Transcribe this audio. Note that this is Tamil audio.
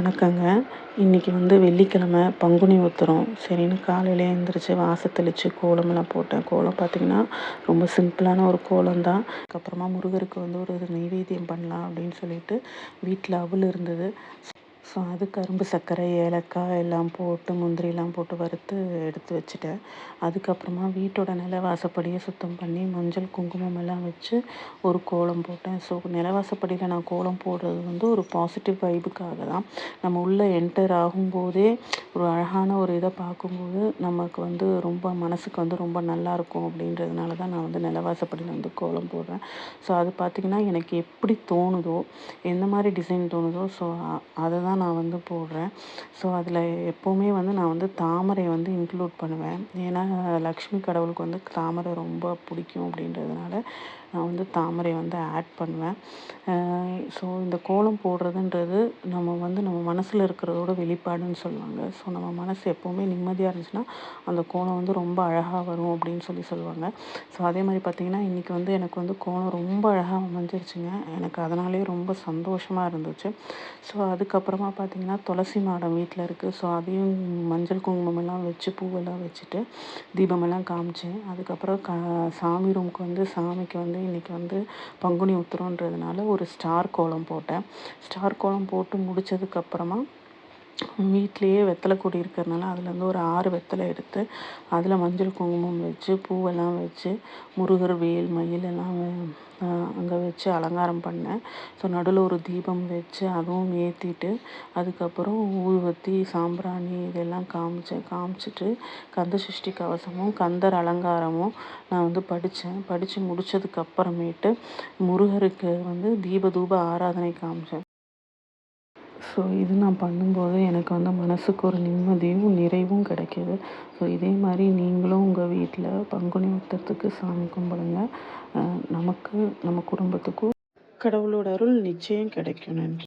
வணக்கங்க. இன்றைக்கி வந்து வெள்ளிக்கிழமை பங்குனி உத்திரம். சரின்னு காலையிலே எழுந்திரிச்சு வாச தெளித்து கோலமெல்லாம் போட்டேன். கோலம் பார்த்திங்கன்னா ரொம்ப சிம்பிளான ஒரு கோலம் தான். அதுக்கப்புறமா முருகருக்கு வந்து ஒரு நெய்வேத்தியம் பண்ணலாம் அப்படின்னு சொல்லிட்டு வீட்டில் அவல் இருந்தது. ஸோ அது கரும்பு சர்க்கரை ஏலக்காய் எல்லாம் போட்டு முந்திரிலாம் போட்டு வறுத்து எடுத்து வச்சுட்டேன். அதுக்கப்புறமா வீட்டோட நிலவாசப்படியை சுத்தம் பண்ணி மஞ்சள் குங்குமம் எல்லாம் வச்சு ஒரு கோலம் போட்டேன். ஸோ நிலவாசப்படியில் நான் கோலம் போடுறது வந்து ஒரு பாசிட்டிவ் வைபுக்காக தான். நம்ம உள்ளே என்டர் ஆகும்போதே ஒரு அழகான ஒரு இதை பார்க்கும்போது நமக்கு வந்து ரொம்ப மனசுக்கு வந்து ரொம்ப நல்லாயிருக்கும் அப்படின்றதுனால தான் நான் வந்து நிலவாசப்படியில் வந்து கோலம் போடுறேன். ஸோ அது பார்த்திங்கன்னா எனக்கு எப்படி தோணுதோ எந்த மாதிரி டிசைன் தோணுதோ ஸோ அதை தான் நான் வந்து போடுறேன். ஸோ அதில் எப்போவுமே வந்து நான் வந்து தாமரை வந்து இன்க்ளூட் பண்ணுவேன். ஏன்னா லக்ஷ்மி கடவுளுக்கு வந்து தாமரை ரொம்ப பிடிக்கும் அப்படின்றதுனால நான் வந்து தாமரை வந்து ஆட் பண்ணுவேன். ஸோ இந்த கோலம் போடுறதுன்றது நம்ம மனசில் இருக்கிறதோட வெளிப்பாடுன்னு சொல்லுவாங்க. ஸோ நம்ம மனசு எப்போவுமே நிம்மதியாக இருந்துச்சுன்னா அந்த கோலம் வந்து ரொம்ப அழகாக வரும் அப்படின்னு சொல்லுவாங்க. ஸோ அதே மாதிரி பார்த்திங்கன்னா இன்றைக்கி வந்து எனக்கு வந்து கோலம் ரொம்ப அழகாக அமைஞ்சிருச்சுங்க. எனக்கு அதனாலே ரொம்ப சந்தோஷமாக இருந்துச்சு. ஸோ அதுக்கப்புறமா பார்த்திங்கன்னா துளசி மாடம் வீட்டில் இருக்குது. ஸோ அதையும் மஞ்சள் குங்குமமெல்லாம் வச்சு பூவெல்லாம் வச்சுட்டு தீபமெல்லாம் காமிச்சேன். அதுக்கப்புறம் சாமி ரூமுக்கு வந்து சாமிக்கு வந்து இன்றைக்கி வந்து பங்குனி உத்திரன்றதுனால ஒரு ஸ்டார் கோலம் போட்டேன். ஸ்டார் கோலம் போட்டு முடித்ததுக்கப்புறமா வீட்லேயே வெத்தலை கொடி இருக்கிறதுனால அதுலேருந்து ஒரு 6 வெத்தலை எடுத்து அதில் மஞ்சள் குங்குமம் வச்சு பூவெல்லாம் வச்சு முருகர் வேல் மயில் எல்லாம் அங்கே வச்சு அலங்காரம் பண்ணேன். ஸோ நடுவில் ஒரு தீபம் வச்சு அதுவும் ஏற்றிட்டு அதுக்கப்புறம் ஊதுவத்தி சாம்பிராணி இதெல்லாம் காமிச்சிட்டு கந்த சஷ்டி கவசமும் கந்தர் அலங்காரமும் நான் வந்து படித்து முடித்ததுக்கப்புறமேட்டு முருகருக்கு வந்து தூப ஆராதனை காமிச்சேன். ஸோ இது நான் பண்ணும்போது எனக்கு வந்து மனசுக்கு ஒரு நிம்மதியும் நிறைவும் கிடைக்கிது. ஸோ இதே மாதிரி நீங்களும் உங்கள் வீட்டில் பங்குனி உத்திரத்துக்கு சாமி கும்பிடுங்க. நமக்கு நம்ம குடும்பத்துக்கும் கடவுளோட அருள் நிச்சயம் கிடைக்கும். நன்றி.